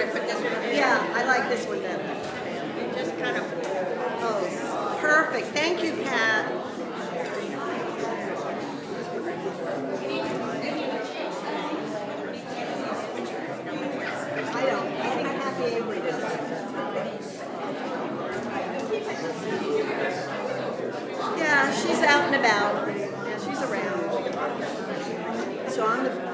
I put this one in. Yeah, I like this one better. It just kind of, Oh, perfect. Thank you, Pat. I don't. I think Happy Avery does. Yeah, she's out and about. Yeah, she's around. So I'm the.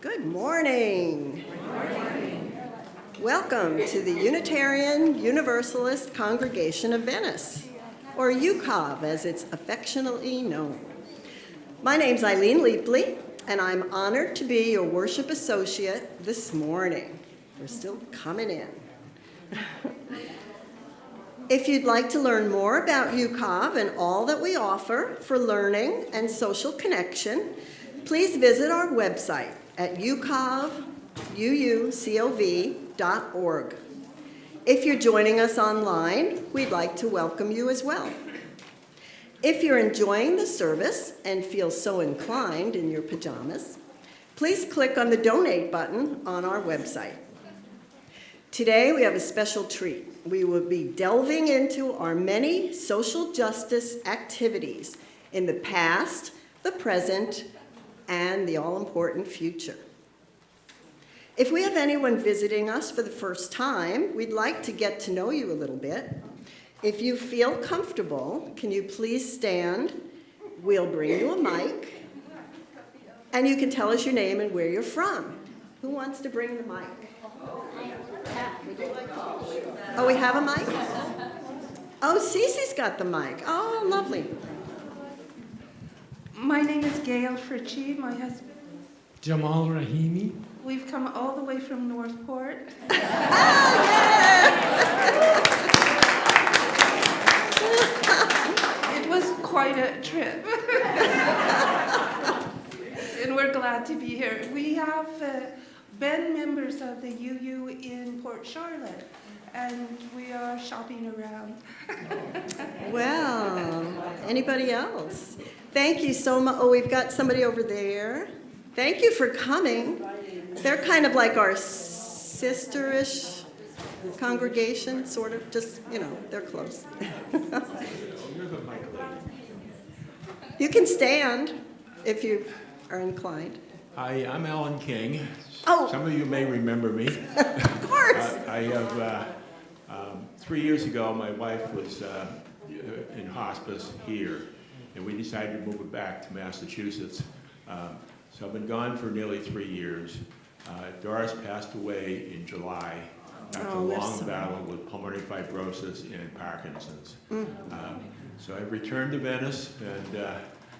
Good morning. Welcome to the Unitarian Universalist Congregation of Venice, or UCOV as it's affectionately known. My name's Eileen Leapley, and I'm honored to be your worship associate this morning. They're still coming in. If you'd like to learn more about UCOV and all that we offer for learning and social connection, please visit our website at uucov.org. If you're joining us online, we'd like to welcome you as well. If you're enjoying the service and feel so inclined in your pajamas, please click on the donate button on our website. Today we have a special treat. We will be delving into our many social justice activities in the past, the present, and the all-important future. If we have anyone visiting us for the first time, we'd like to get to know you a little bit. If you feel comfortable, can you please stand? We'll bring you a mic, and you can tell us your name and where you're from. Who wants to bring the mic? Oh, we have a mic? Oh, Cece's got the mic. Oh, lovely. My name is Gail Fritchie, my husband. Jamal Rahimi. We've come all the way from Northport. It was quite a trip. And we're glad to be here. We have been members of the UU in Port Charlotte, and we are shopping around. Well, anybody else? Thank you so much. Oh, we've got somebody over there. Thank you for coming. They're kind of like our sister-ish congregation, sort of, just, they're close. You can stand if you are inclined. Hi, I'm Alan King. Oh. Some of you may remember me. Of course. I have, 3 years ago, my wife was in hospice here, and we decided to move her back to Massachusetts. So I've been gone for nearly 3 years. Doris passed away in July after a long battle with pulmonary fibrosis and Parkinson's. So I've returned to Venice and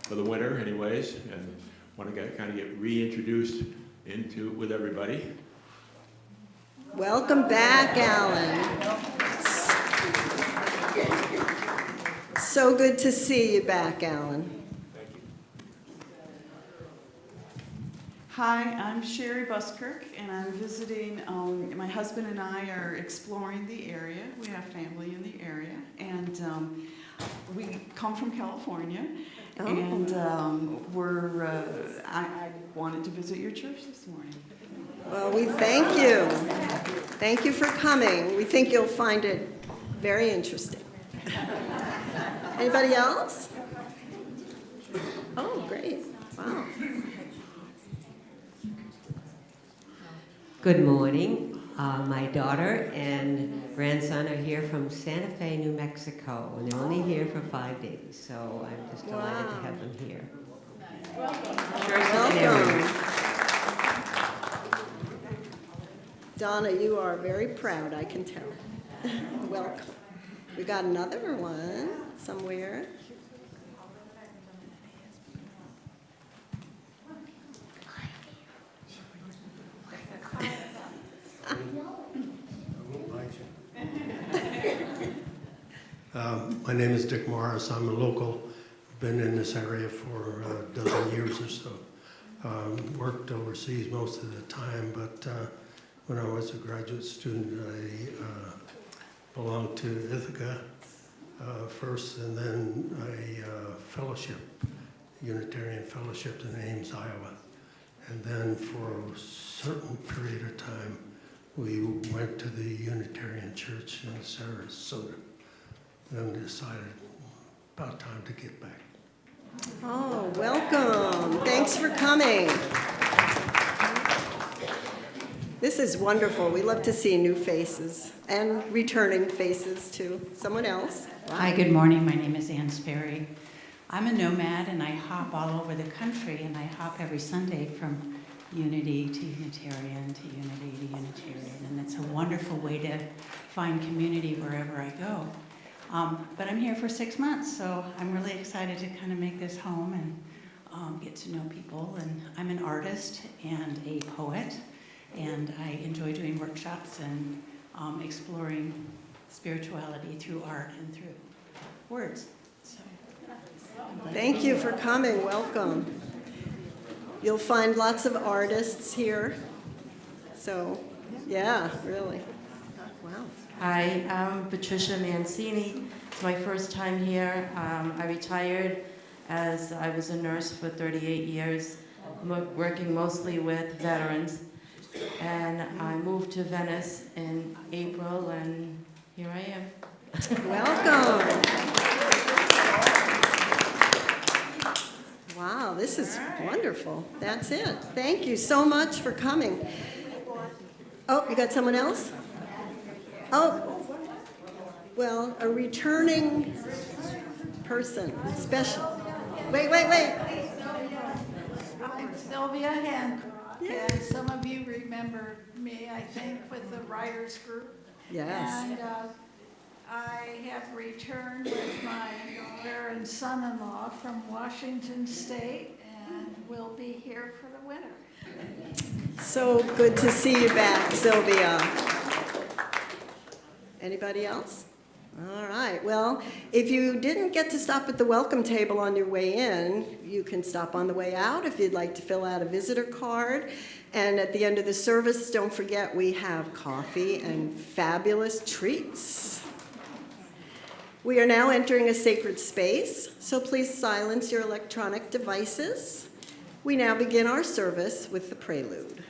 for the winter anyways, and want to kind of get reintroduced with everybody. Welcome back, Alan. So good to see you back, Alan. Thank you. Hi, I'm Sherry Buskirk, and I'm visiting. My husband and I are exploring the area. We have family in the area, and we come from California. Oh. And I wanted to visit your church this morning. Well, we thank you. Thank you for coming. We think you'll find it very interesting. Anybody else? Oh, great. Wow. Good morning. My daughter and grandson are here from Santa Fe, New Mexico, and they're only here for 5 days, so I'm just delighted to have them here. Welcome. Donna, you are very proud, I can tell. Welcome. We got another one somewhere. My name is Dick Morris. I'm a local. Been in this area for a dozen years or so. Worked overseas most of the time, but when I was a graduate student, I belonged to Ithaca first, and then a fellowship, Unitarian fellowship in Ames, Iowa. And then for a certain period of time, we went to the Unitarian Church in Sarasota. Then decided about time to get back. Oh, welcome. Thanks for coming. This is wonderful. We love to see new faces and returning faces too. Someone else? Hi, good morning. My name is Ann Sperry. I'm a nomad and I hop all over the country, and I hop every Sunday from Unity to Unitarian to Unity to Unitarian, and it's a wonderful way to find community wherever I go. But I'm here for 6 months, so I'm really excited to kind of make this home and get to know people. And I'm an artist and a poet, and I enjoy doing workshops and exploring spirituality through art and through words. So, Thank you for coming. Welcome. You'll find lots of artists here. So, yeah, really. Wow. Hi, I'm Patricia Mancini. It's my first time here. I retired as I was a nurse for 38 years, working mostly with veterans. And I moved to Venice in April, and here I am. Welcome. Wow, this is wonderful. That's it. Thank you so much for coming. Oh, you got someone else? Oh, well, a returning person, special. Wait. I'm Sylvia Hancock, and some of you remember me, I think, with the writers group. Yes. And I have returned with my daughter and son-in-law from Washington State, and will be here for the winter. So good to see you back, Sylvia. Anybody else? All right. Well, if you didn't get to stop at the welcome table on your way in, you can stop on the way out if you'd like to fill out a visitor card. And at the end of the service, don't forget we have coffee and fabulous treats. We are now entering a sacred space, so please silence your electronic devices. We now begin our service with the prelude.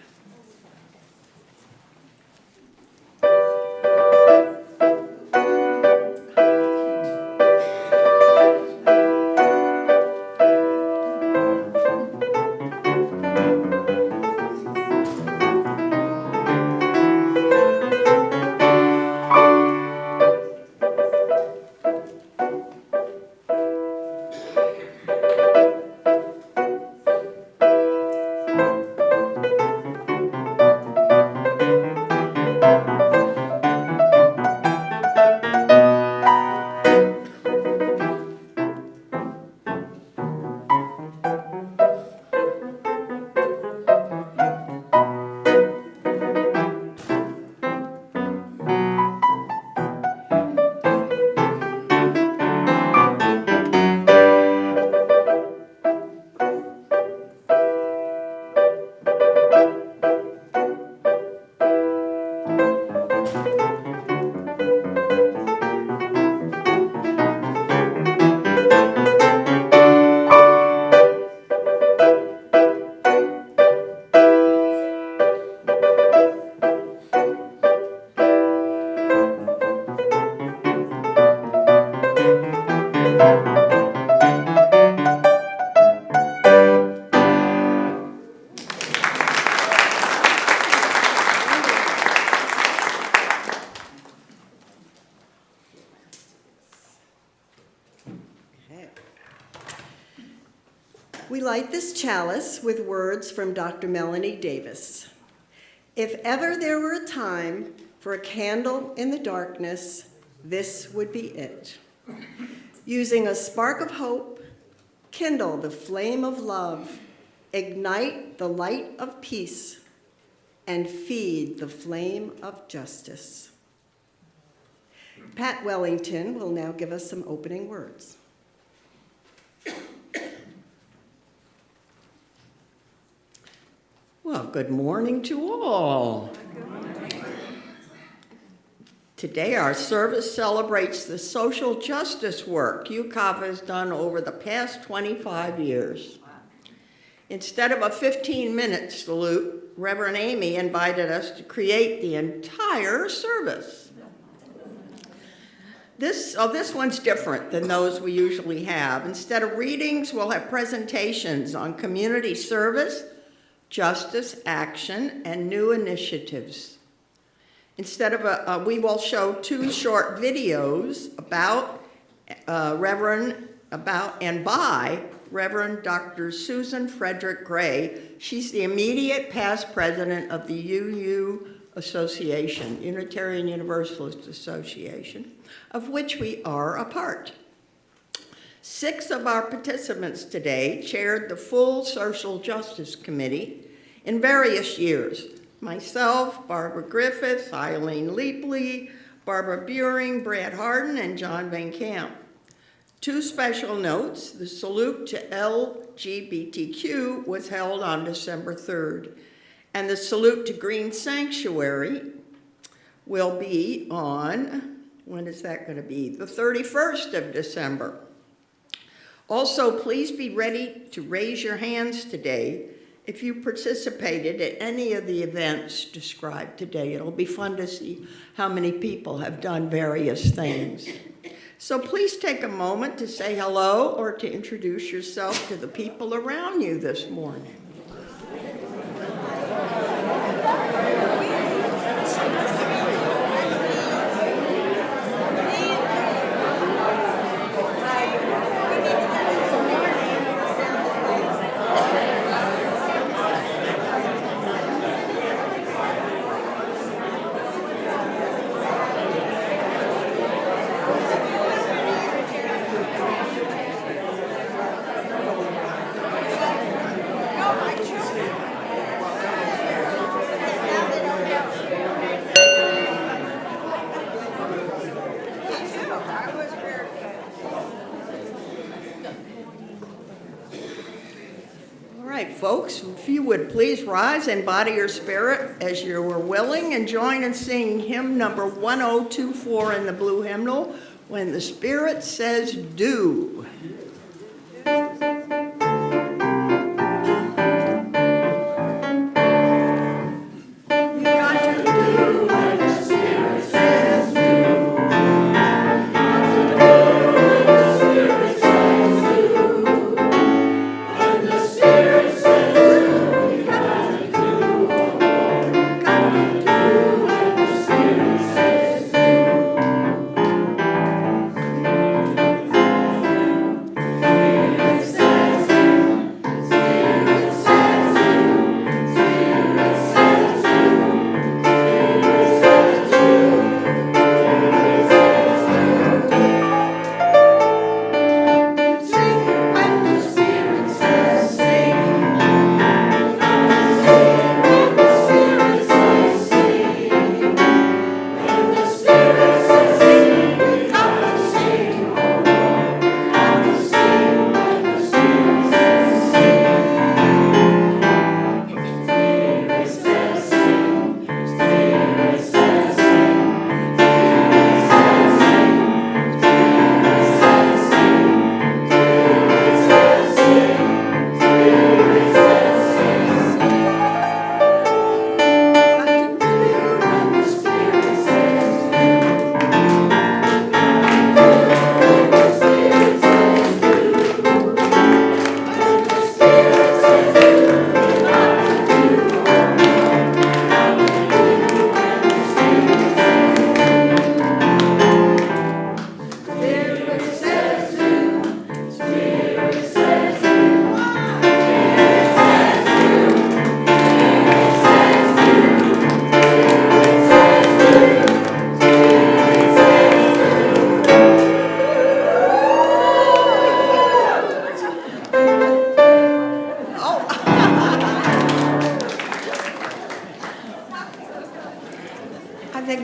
We light this chalice with words from Dr. Melanie Davis. If ever there were a time for a candle in the darkness, this would be it. Using a spark of hope, kindle the flame of love, ignite the light of peace, and feed the flame of justice. Pat Wellington will now give us some opening words. Well, good morning to all. Today our service celebrates the social justice work UCOV has done over the past 25 years. Instead of a 15-minute salute, Reverend Amy invited us to create the entire service. This one's different than those we usually have. Instead of readings, we'll have presentations on community service, justice, action, and new initiatives. Instead of we will show 2 short videos about by Reverend Dr. Susan Frederick Gray. She's the immediate past president of the UU Association, Unitarian Universalist Association, of which we are a part. 6 of our participants today chaired the full Social Justice Committee in various years. Myself, Barbara Griffith, Eileen Leapley, Barbara Buring, Brad Harden, and John Van Camp. Two special notes. The salute to LGBTQ was held on December 3rd, and the salute to Green Sanctuary will be on, when is that going to be? The 31st of December. Also, please be ready to raise your hands today if you participated at any of the events described today. It'll be fun to see how many people have done various things. So please take a moment to say hello or to introduce yourself to the people around you this morning. Folks, if you would please rise and body your spirit as you were willing and join in singing hymn number 1024 in the blue hymnal, When the Spirit Says Do.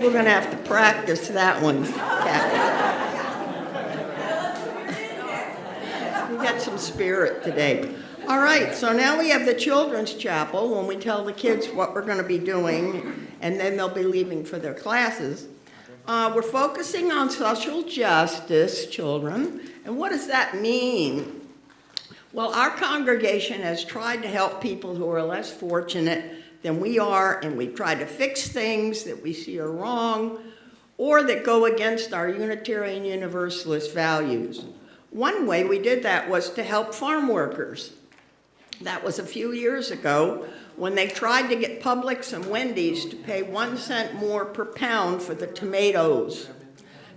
We're going to have to practice that one, Kathy. We got some spirit today. All right, so now we have the Children's Chapel when we tell the kids what we're going to be doing, and then they'll be leaving for their classes. We're focusing on social justice, children, and what does that mean? Well, our congregation has tried to help people who are less fortunate than we are, and we've tried to fix things that we see are wrong or that go against our Unitarian Universalist values. One way we did that was to help farm workers. That was a few years ago when they tried to get Publix and Wendy's to pay 1 cent more per pound for the tomatoes.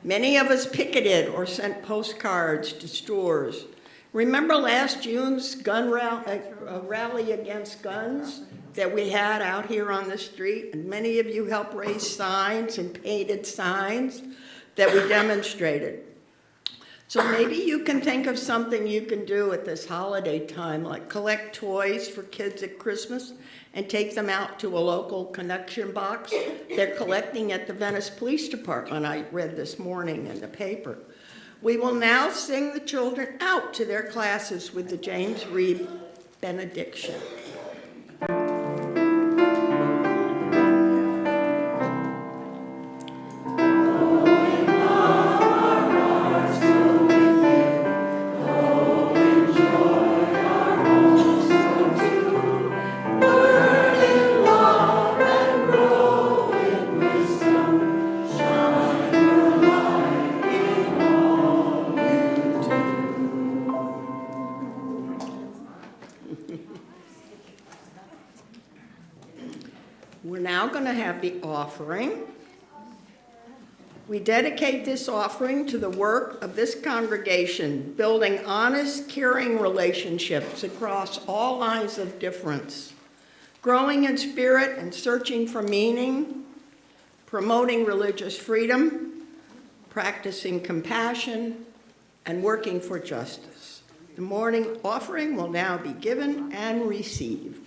Many of us picketed or sent postcards to stores. Remember last June's gun rally against guns that we had out here on the street? And many of you helped raise signs and painted signs that we demonstrated. So maybe you can think of something you can do at this holiday time, like collect toys for kids at Christmas and take them out to a local connection box. They're collecting at the Venice Police Department, I read this morning in the paper. We will now sing the children out to their classes with the James Reeb benediction. We're now going to have the offering. We dedicate this offering to the work of this congregation, building honest, caring relationships across all lines of difference, growing in spirit and searching for meaning, promoting religious freedom, practicing compassion, and working for justice. The morning offering will now be given and received.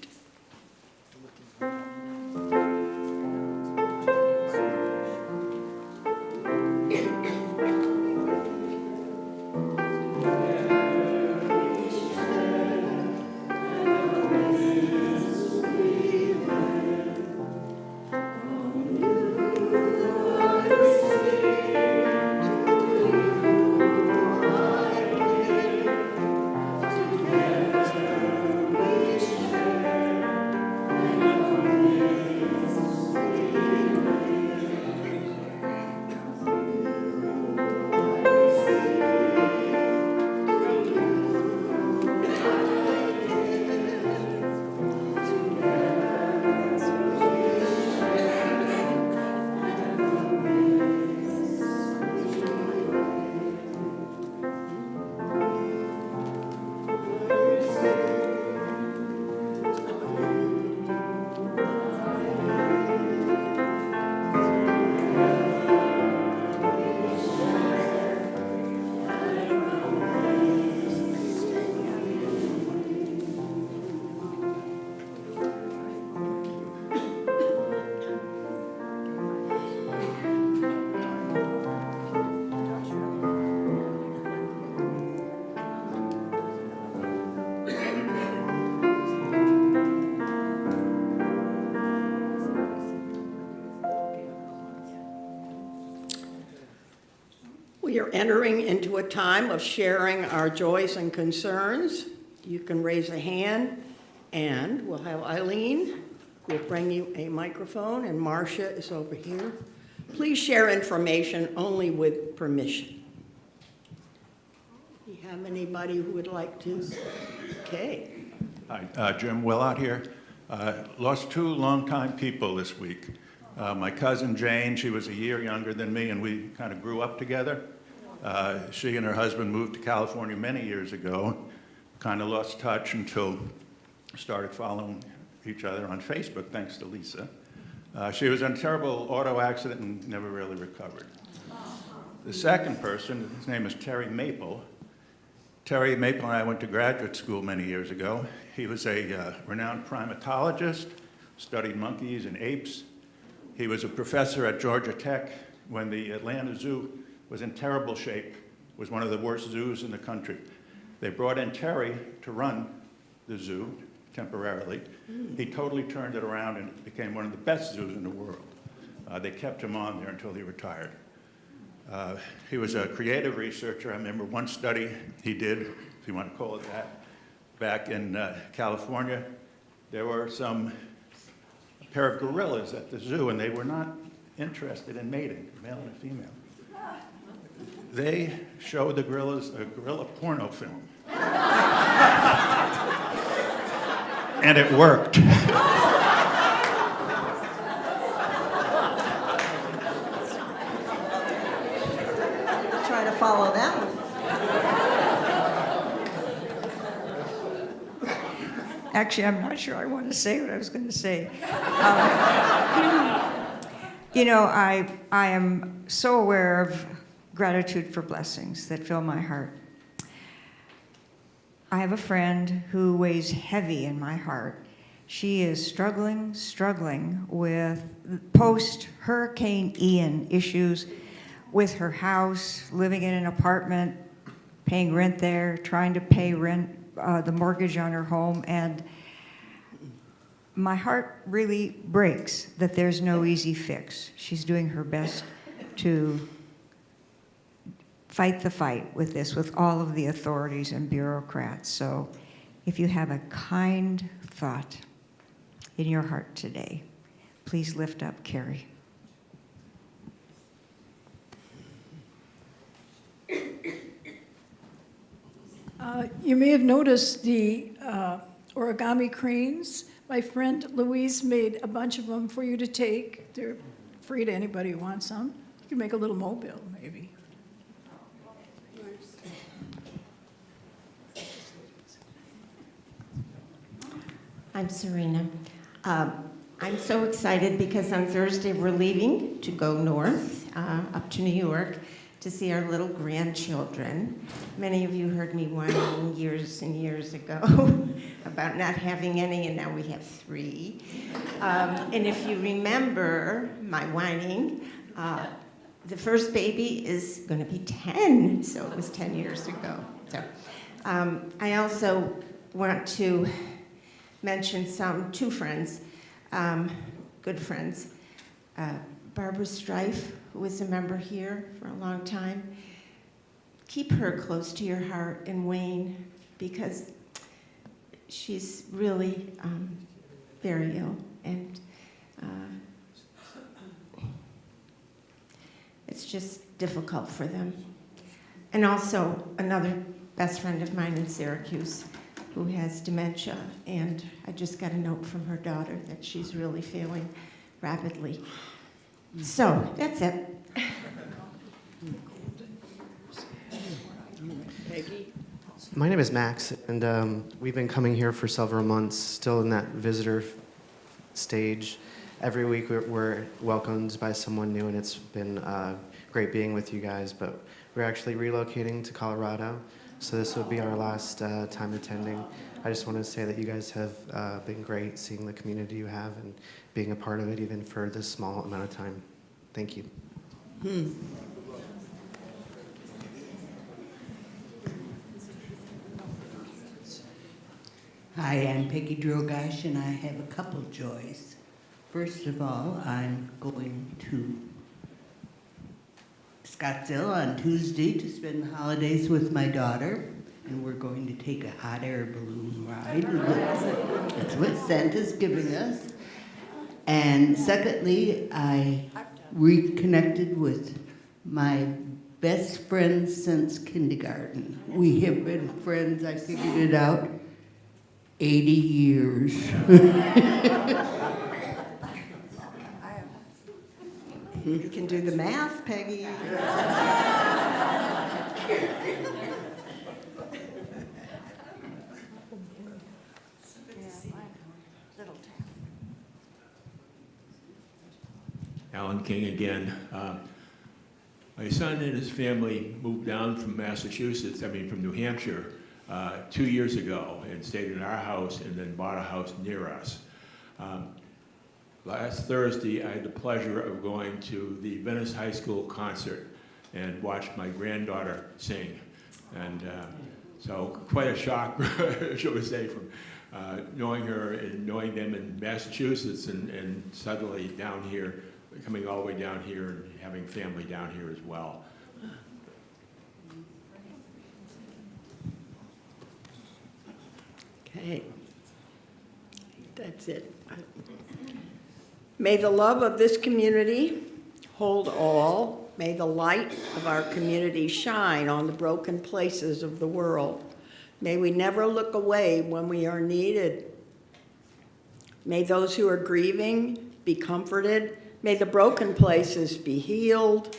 We are entering into a time of sharing our joys and concerns. You can raise a hand, and we'll have Eileen. We'll bring you a microphone, and Marcia is over here. Please share information only with permission. Do you have anybody who would like to? Okay. Hi, Jim Willott here. Lost two longtime people this week. My cousin Jane, she was a year younger than me, and we kind of grew up together. She and her husband moved to California many years ago, kind of lost touch until started following each other on Facebook, thanks to Lisa. She was in a terrible auto accident and never really recovered. The second person, his name is Terry Maple. Terry Maple and I went to graduate school many years ago. He was a renowned primatologist, studied monkeys and apes. He was a professor at Georgia Tech when the Atlanta Zoo was in terrible shape, was one of the worst zoos in the country. They brought in Terry to run the zoo temporarily. He totally turned it around and became one of the best zoos in the world. They kept him on there until he retired. He was a creative researcher. I remember one study he did, if you want to call it that, back in California. There were a pair of gorillas at the zoo, and they were not interested in mating, male and female. They showed the gorillas a gorilla porno film. And it worked. Try to follow that one. Actually, I'm not sure I want to say what I was going to say. I am so aware of gratitude for blessings that fill my heart. I have a friend who weighs heavy in my heart. She is struggling with post-Hurricane Ian issues with her house, living in an apartment, paying rent there, trying to pay rent, the mortgage on her home, and my heart really breaks that there's no easy fix. She's doing her best to fight the fight with this, with all of the authorities and bureaucrats. So if you have a kind thought in your heart today, please lift up Carrie. You may have noticed the origami cranes. My friend Louise made a bunch of them for you to take. They're free to anybody who wants some. You can make a little mobile, maybe. I'm Serena. I'm so excited because on Thursday we're leaving to go north, up to New York, to see our little grandchildren. Many of you heard me whining years and years ago about not having any, and now we have 3. And if you remember my whining, the first baby is going to be 10, so it was 10 years ago. So I also want to mention two friends, good friends. Barbara Strife, who was a member here for a long time. Keep her close to your heart, and Wayne, because she's really very ill, and it's just difficult for them. And also another best friend of mine in Syracuse who has dementia, and I just got a note from her daughter that she's really failing rapidly. So, that's it. My name is Max, and we've been coming here for several months, still in that visitor stage. Every week we're welcomed by someone new, and it's been great being with you guys, but we're actually relocating to Colorado, so this will be our last time attending. I just want to say that you guys have been great, seeing the community you have and being a part of it, even for this small amount of time. Thank you. Hi, I'm Peggy Drogash, and I have a couple joys. First of all, I'm going to Scottsdale on Tuesday to spend the holidays with my daughter, and we're going to take a hot air balloon ride. That's what Santa's giving us. And secondly, I reconnected with my best friend since kindergarten. We have been friends, I figured it out, 80 years. You can do the math, Peggy. Alan King again. My son and his family moved down from from New Hampshire 2 years ago and stayed in our house and then bought a house near us. Last Thursday, I had the pleasure of going to the Venice High School concert and watched my granddaughter sing. And so quite a shock, shall we say, from knowing her and knowing them in Massachusetts and suddenly down here, coming all the way down here and having family down here as well. Okay, that's it. May the love of this community hold all. May the light of our community shine on the broken places of the world. May we never look away when we are needed. May those who are grieving be comforted. May the broken places be healed.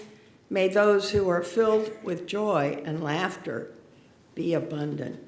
May those who are filled with joy and laughter be abundant.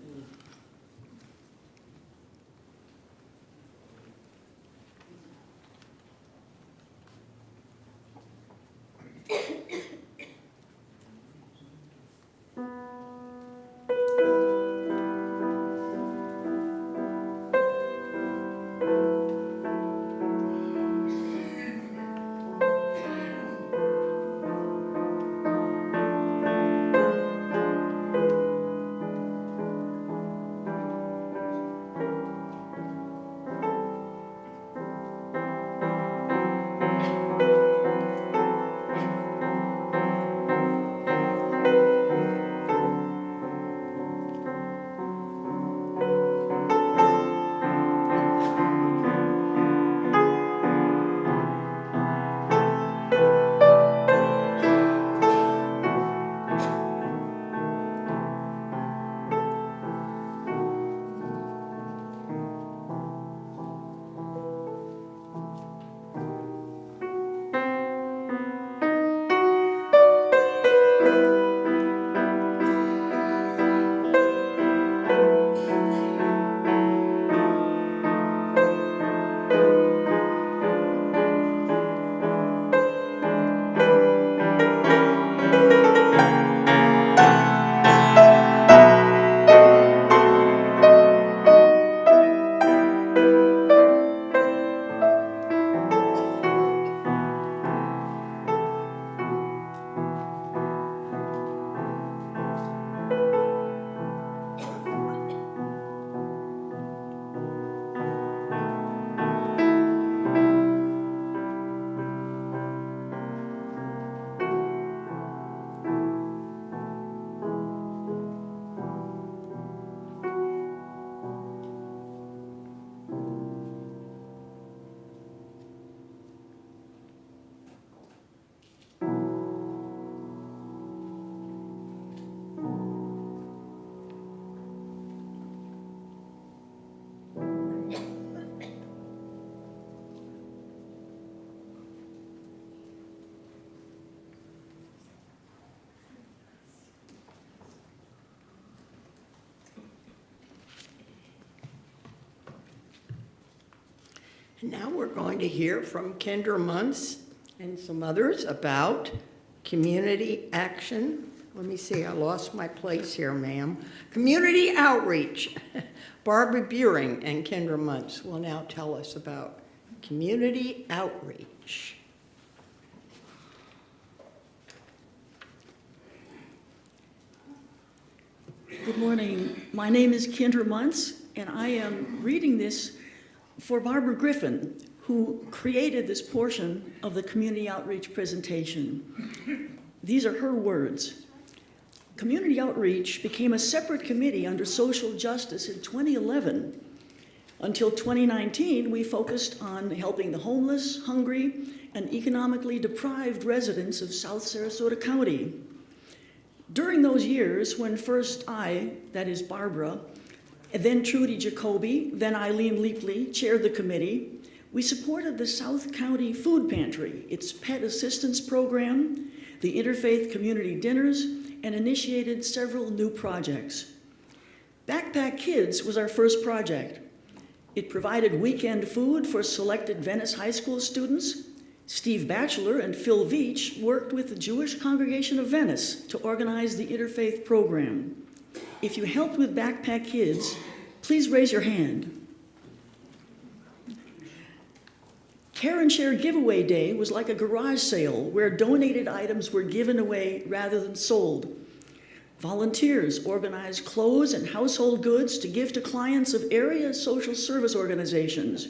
And now we're going to hear from Kendra Muntz and some others about community action. Let me see, I lost my place here, ma'am. Community outreach. Barbara Buring and Kendra Muntz will now tell us about community outreach. Good morning. My name is Kendra Muntz, and I am reading this for Barbara Griffin, who created this portion of the community outreach presentation. These are her words. Community outreach became a separate committee under social justice in 2011. Until 2019, we focused on helping the homeless, hungry, and economically deprived residents of South Sarasota County. During those years, when first I, that is Barbara, then Trudy Jacoby, then Eileen Leapley chaired the committee, we supported the South County Food Pantry, its pet assistance program, the interfaith community dinners, and initiated several new projects. Backpack Kids was our first project. It provided weekend food for selected Venice High School students. Steve Batchelor and Phil Veach worked with the Jewish Congregation of Venice to organize the interfaith program. If you helped with Backpack Kids, please raise your hand. Care and Share Giveaway Day was like a garage sale where donated items were given away rather than sold. Volunteers organized clothes and household goods to give to clients of area social service organizations.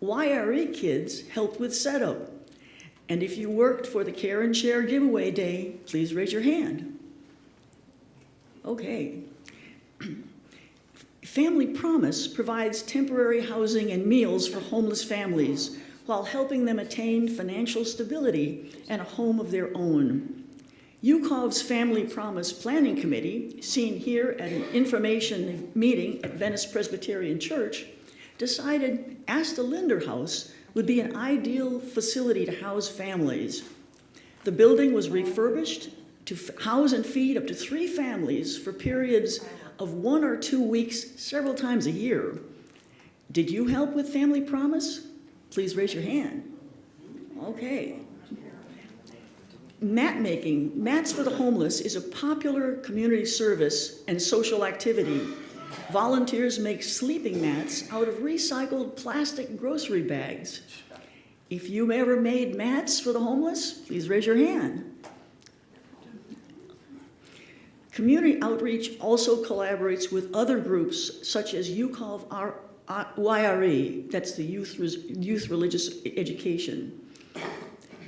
YRE Kids helped with setup. And if you worked for the Care and Share Giveaway Day, please raise your hand. Okay. Family Promise provides temporary housing and meals for homeless families while helping them attain financial stability and a home of their own. UCOV's Family Promise Planning Committee, seen here at an information meeting at Venice Presbyterian Church, decided Asta Linder House would be an ideal facility to house families. The building was refurbished to house and feed up to 3 families for periods of 1 or 2 weeks, several times a year. Did you help with Family Promise? Please raise your hand. Okay. Mat making, Mats for the Homeless, is a popular community service and social activity. Volunteers make sleeping mats out of recycled plastic grocery bags. If you ever made mats for the homeless, please raise your hand. Community outreach also collaborates with other groups such as UCOV YRE, that's the Youth Religious Education,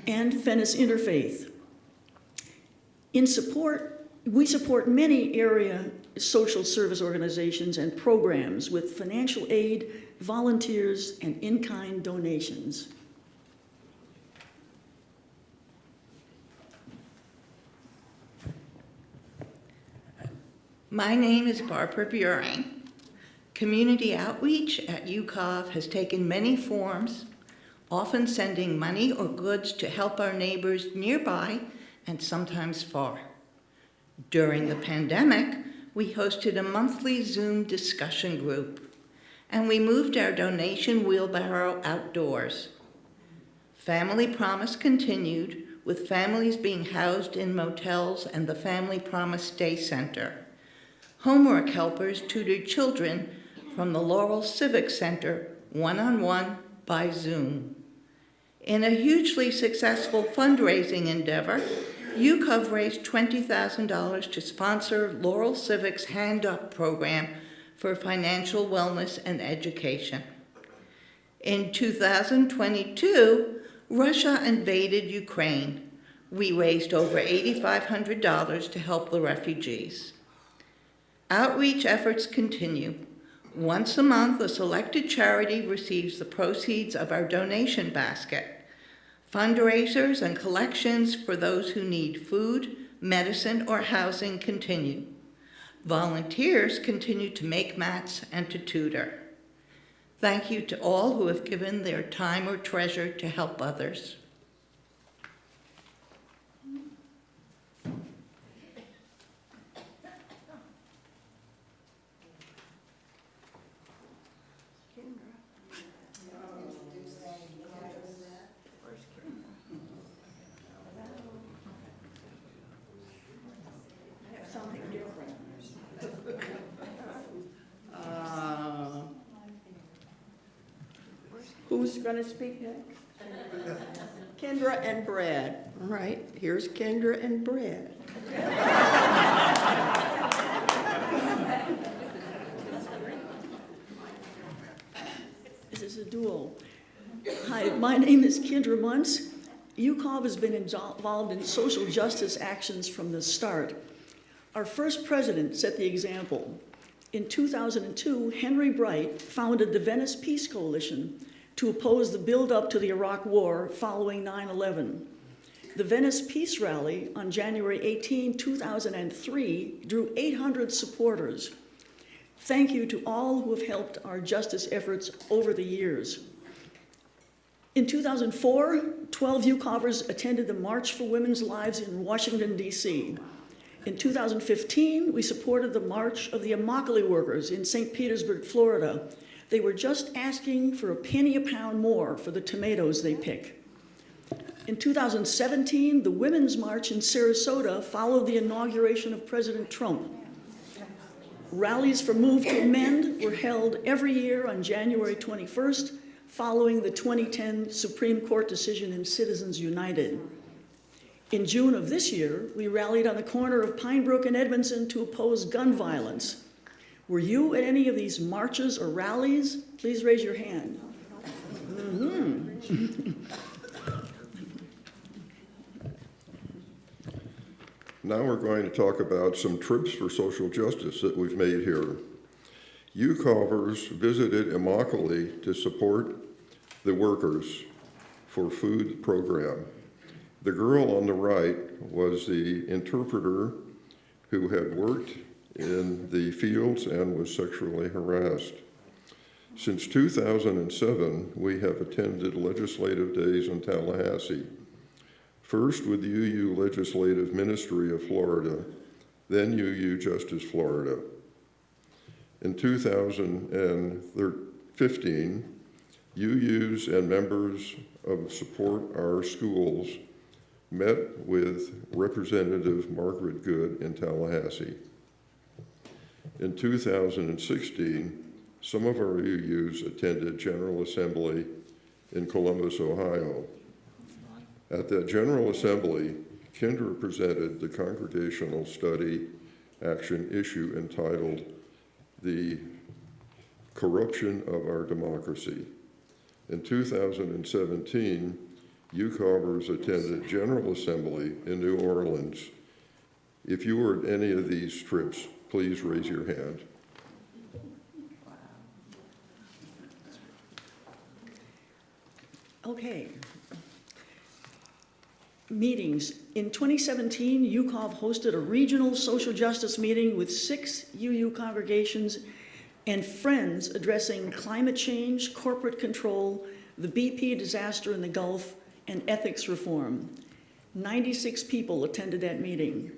and Venice Interfaith. We support many area social service organizations and programs with financial aid, volunteers, and in-kind donations. My name is Barbara Buring. Community outreach at UCOV has taken many forms, often sending money or goods to help our neighbors nearby and sometimes far. During the pandemic, we hosted a monthly Zoom discussion group, and we moved our donation wheelbarrow outdoors. Family Promise continued, with families being housed in motels and the Family Promise Day Center. Homework helpers tutored children from the Laurel Civic Center one-on-one by Zoom. In a hugely successful fundraising endeavor, UCOV raised $20,000 to sponsor Laurel Civic's Hand Up program for financial wellness and education. In 2022, Russia invaded Ukraine. We raised over $8,500 to help the refugees. Outreach efforts continue. Once a month, a selected charity receives the proceeds of our donation basket. Fundraisers and collections for those who need food, medicine, or housing continue. Volunteers continue to make mats and to tutor. Thank you to all who have given their time or treasure to help others. Who's going to speak next? Kendra and Brad. All right, here's Kendra and Brad. This is a duo. Hi, my name is Kendra Muntz. UCOV has been involved in social justice actions from the start. Our first president set the example. In 2002, Henry Bright founded the Venice Peace Coalition to oppose the build-up to the Iraq War following 9/11. The Venice Peace Rally on January 18, 2003 drew 800 supporters. Thank you to all who have helped our justice efforts over the years. In 2004, 12 UCOVers attended the March for Women's Lives in Washington, D.C. In 2015, we supported the March of the Immokalee workers in St. Petersburg, Florida. They were just asking for a penny a pound more for the tomatoes they pick. In 2017, the Women's March in Sarasota followed the inauguration of President Trump. Rallies for Move to Amend were held every year on January 21st, following the 2010 Supreme Court decision in Citizens United. In June of this year, we rallied on the corner of Pine Brook and Edmondson to oppose gun violence. Were you at any of these marches or rallies? Please raise your hand. Now we're going to talk about some trips for social justice that we've made here. UCOVers visited Immokalee to support the workers for food program. The girl on the right was the interpreter who had worked in the fields and was sexually harassed. Since 2007, we have attended legislative days in Tallahassee. First with the UU Legislative Ministry of Florida, then UU Justice Florida. In 2015, UUs and members of Support Our Schools met with Representative Margaret Good in Tallahassee. In 2016, some of our UUs attended General Assembly in Columbus, Ohio. At that General Assembly, Kendra presented the congregational study action issue entitled The Corruption of Our Democracy. In 2017, UCOVers attended General Assembly in New Orleans. If you were at any of these trips, please raise your hand. Okay. Meetings. In 2017, UCOV hosted a regional social justice meeting with 6 UU congregations and friends addressing climate change, corporate control, the BP disaster in the Gulf, and ethics reform. 96 people attended that meeting.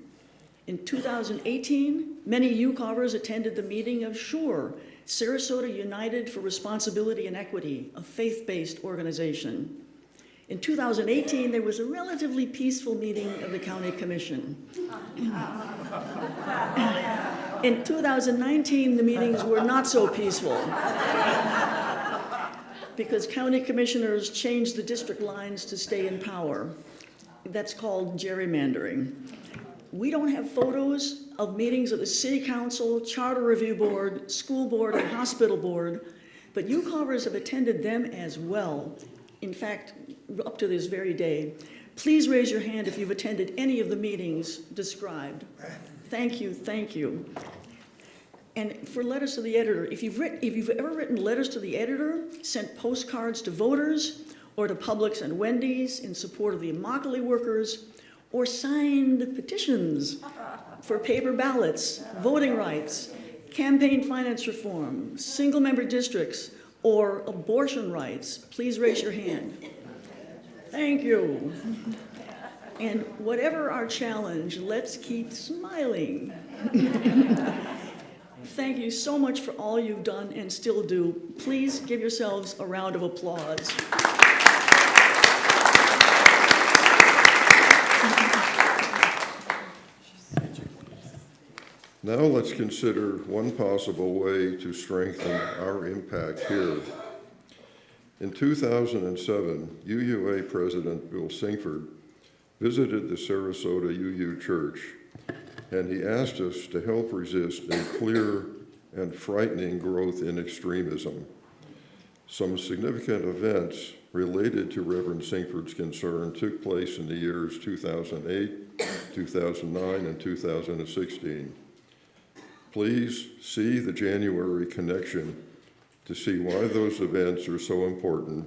In 2018, many UCOVers attended the meeting of SURE, Sarasota United for Responsibility and Equity, a faith-based organization. In 2018, there was a relatively peaceful meeting of the County Commission. In 2019, the meetings were not so peaceful because county commissioners changed the district lines to stay in power. That's called gerrymandering. We don't have photos of meetings of the City Council, Charter Review Board, School Board, and Hospital Board, but UCOVers have attended them as well. In fact, up to this very day. Please raise your hand if you've attended any of the meetings described. Thank you, thank you. And for letters to the editor, if you've ever written letters to the editor, sent postcards to voters, or to Publix and Wendy's in support of the Immokalee workers, or signed petitions for paper ballots, voting rights, campaign finance reform, single-member districts, or abortion rights, please raise your hand. Thank you. And whatever our challenge, let's keep smiling. Thank you so much for all you've done and still do. Please give yourselves a round of applause. Now let's consider one possible way to strengthen our impact here. In 2007, UUA President Bill Singford visited the Sarasota UU Church, and he asked us to help resist a clear and frightening growth in extremism. Some significant events related to Reverend Singford's concern took place in the years 2008, 2009, and 2016. Please see the January connection to see why those events are so important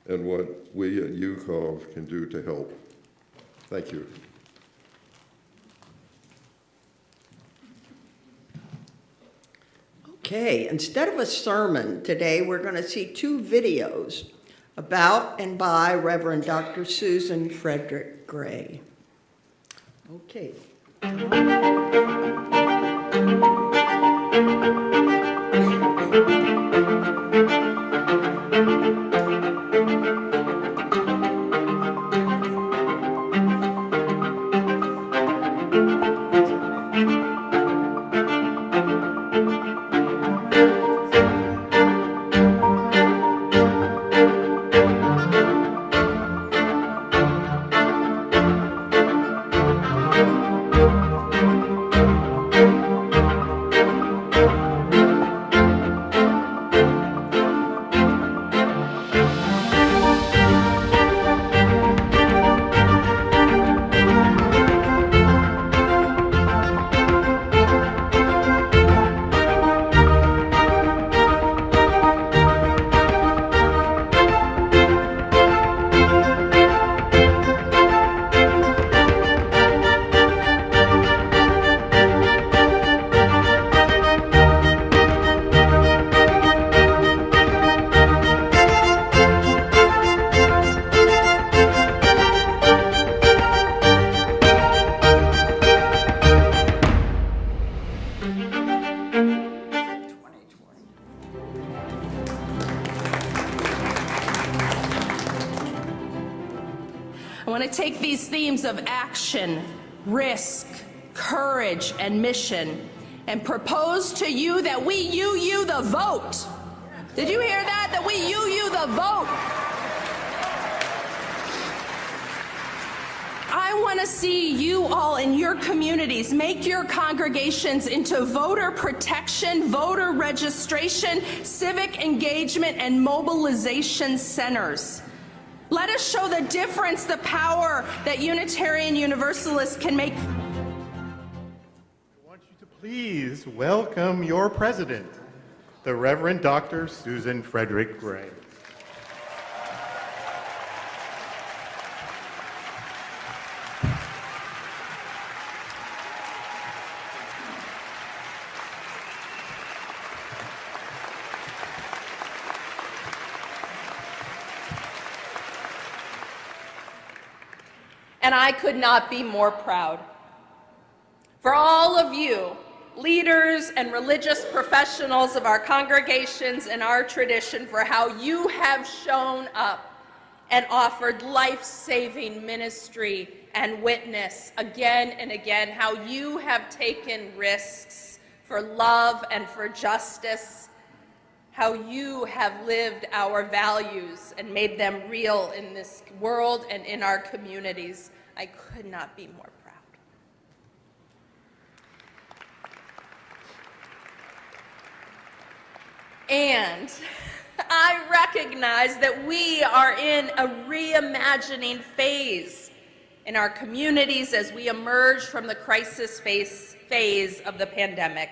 and what we at UCOV can do to help. Thank you. Okay, instead of a sermon today, we're going to see two videos about and by Reverend Dr. Susan Frederick Gray. Okay. I want to take these themes of action, risk, courage, and mission and propose to you that we you the vote. Did you hear that? That we you the vote. I want to see you all in your communities make your congregations into voter protection, voter registration, civic engagement, and mobilization centers. Let us show the difference, the power that Unitarian Universalists can make. I want you to please welcome your president, the Reverend Dr. Susan Frederick Gray. And I could not be more proud. For all of you, leaders and religious professionals of our congregations and our tradition, for how you have shown up and offered life-saving ministry and witness again and again, how you have taken risks for love and for justice, how you have lived our values and made them real in this world and in our communities. I could not be more proud. And I recognize that we are in a reimagining phase in our communities as we emerge from the crisis phase of the pandemic.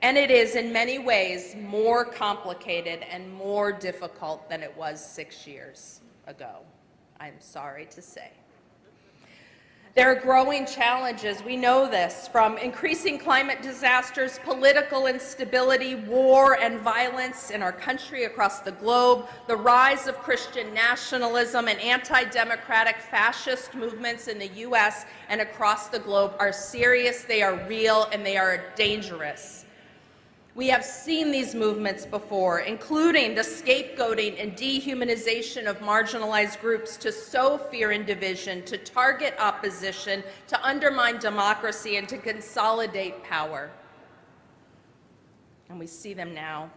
And it is in many ways more complicated and more difficult than it was 6 years ago, I'm sorry to say. There are growing challenges, we know this, from increasing climate disasters, political instability, war and violence in our country, across the globe, the rise of Christian nationalism and anti-democratic fascist movements in the US and across the globe are serious, they are real, and they are dangerous. We have seen these movements before, including the scapegoating and dehumanization of marginalized groups to sow fear and division, to target opposition, to undermine democracy, and to consolidate power. And we see them now.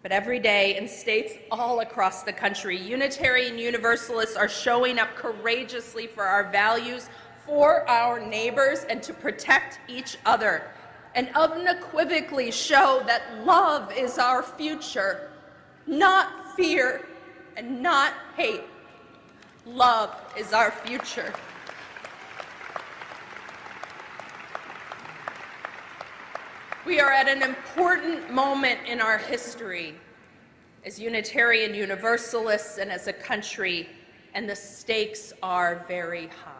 But every day in states all across the country, Unitarian Universalists are showing up courageously for our values, for our neighbors, and to protect each other, and unequivocally show that love is our future, not fear and not hate. Love is our future. We are at an important moment in our history as Unitarian Universalists and as a country, and the stakes are very high.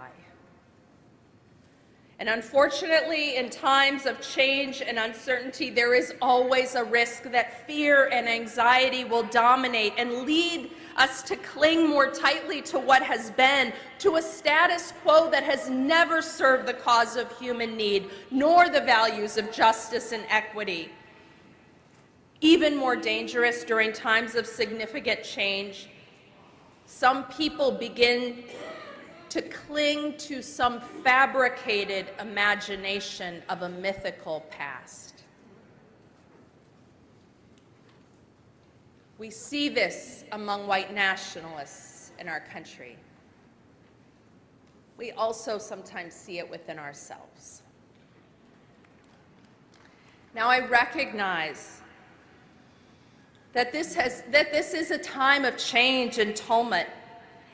And unfortunately, in times of change and uncertainty, there is always a risk that fear and anxiety will dominate and lead us to cling more tightly to what has been, to a status quo that has never served the cause of human need, nor the values of justice and equity. Even more dangerous during times of significant change, some people begin to cling to some fabricated imagination of a mythical past. We see this among white nationalists in our country. We also sometimes see it within ourselves. Now, I recognize that this is a time of change and tumult,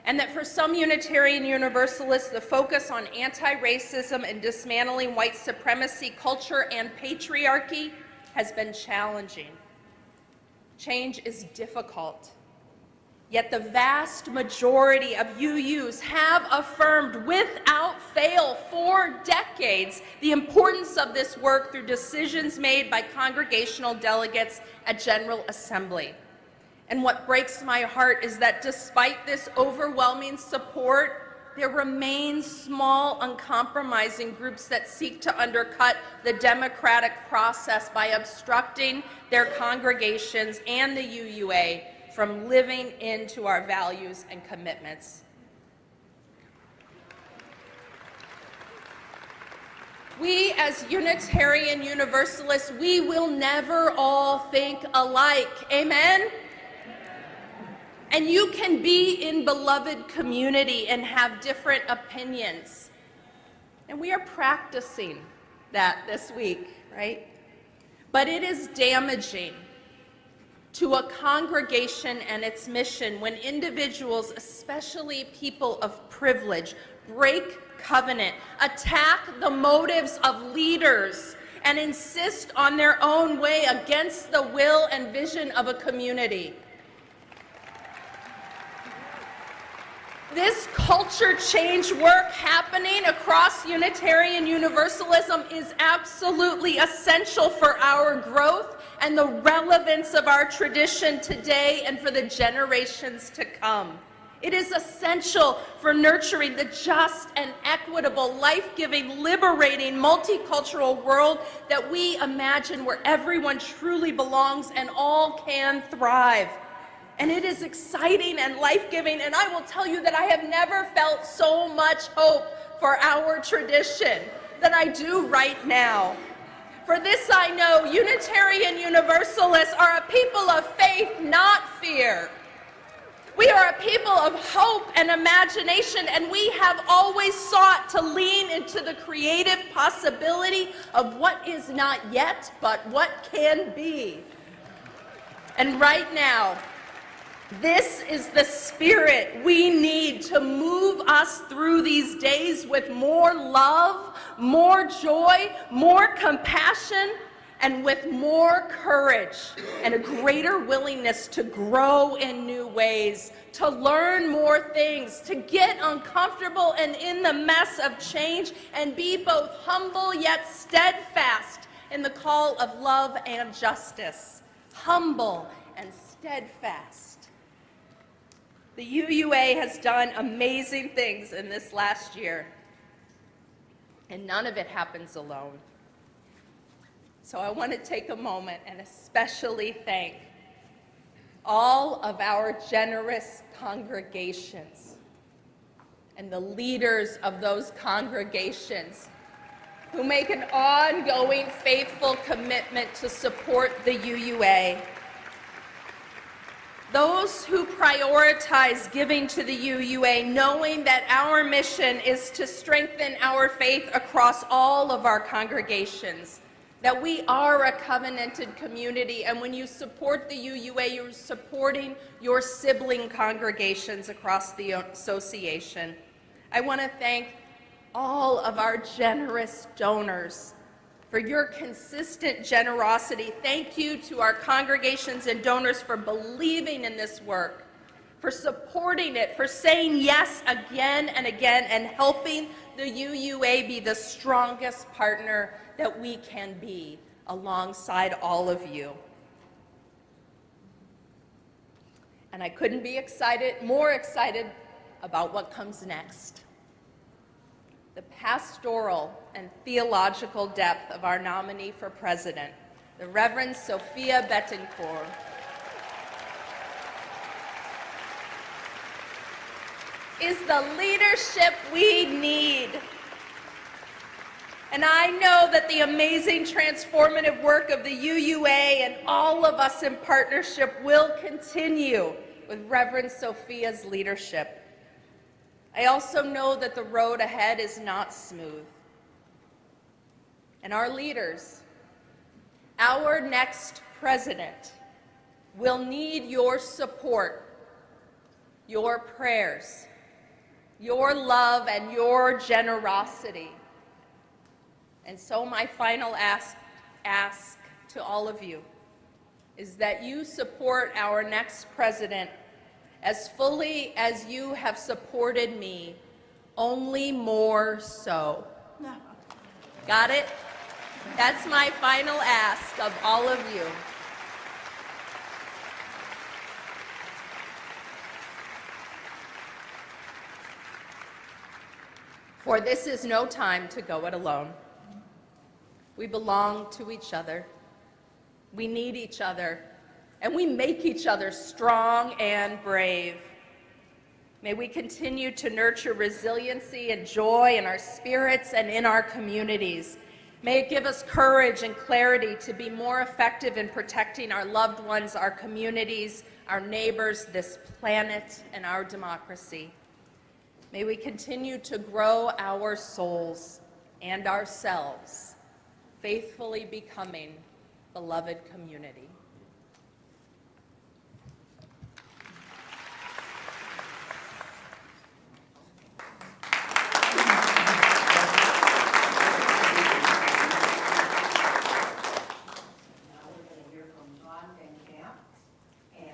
and that for some Unitarian Universalists, the focus on anti-racism and dismantling white supremacy, culture, and patriarchy has been challenging. Change is difficult. Yet the vast majority of UUs have affirmed without fail for decades the importance of this work through decisions made by congregational delegates at General Assembly. And what breaks my heart is that despite this overwhelming support, there remain small, uncompromising groups that seek to undercut the democratic process by obstructing their congregations and the UUA from living into our values and commitments. We as Unitarian Universalists, we will never all think alike. Amen? And you can be in beloved community and have different opinions. And we are practicing that this week, right? But it is damaging to a congregation and its mission when individuals, especially people of privilege, break covenant, attack the motives of leaders, and insist on their own way against the will and vision of a community. This culture change work happening across Unitarian Universalism is absolutely essential for our growth and the relevance of our tradition today and for the generations to come. It is essential for nurturing the just and equitable, life-giving, liberating, multicultural world that we imagine where everyone truly belongs and all can thrive. And it is exciting and life-giving, and I will tell you that I have never felt so much hope for our tradition than I do right now. For this I know, Unitarian Universalists are a people of faith, not fear. We are a people of hope and imagination, and we have always sought to lean into the creative possibility of what is not yet, but what can be. And right now, this is the spirit we need to move us through these days with more love, more joy, more compassion, and with more courage and a greater willingness to grow in new ways, to learn more things, to get uncomfortable and in the mess of change, and be both humble yet steadfast in the call of love and justice. Humble and steadfast. The UUA has done amazing things in this last year, and none of it happens alone. So I want to take a moment and especially thank all of our generous congregations and the leaders of those congregations who make an ongoing faithful commitment to support the UUA. Those who prioritize giving to the UUA, knowing that our mission is to strengthen our faith across all of our congregations, that we are a covenanted community, and when you support the UUA, you're supporting your sibling congregations across the association. I want to thank all of our generous donors for your consistent generosity. Thank you to our congregations and donors for believing in this work, for supporting it, for saying yes again and again, and helping the UUA be the strongest partner that we can be alongside all of you. And I couldn't be more excited about what comes next. The pastoral and theological depth of our nominee for president, the Reverend Sophia Bettencourt. Is the leadership we need. And I know that the amazing transformative work of the UUA and all of us in partnership will continue with Reverend Sophia's leadership. I also know that the road ahead is not smooth. And our leaders, our next president, will need your support, your prayers, your love, and your generosity. And so my final ask to all of you is that you support our next president as fully as you have supported me, only more so. Got it? That's my final ask of all of you. For this is no time to go it alone. We belong to each other. We need each other. And we make each other strong and brave. May we continue to nurture resiliency and joy in our spirits and in our communities. May it give us courage and clarity to be more effective in protecting our loved ones, our communities, our neighbors, this planet, and our democracy. May we continue to grow our souls and ourselves, faithfully becoming beloved community.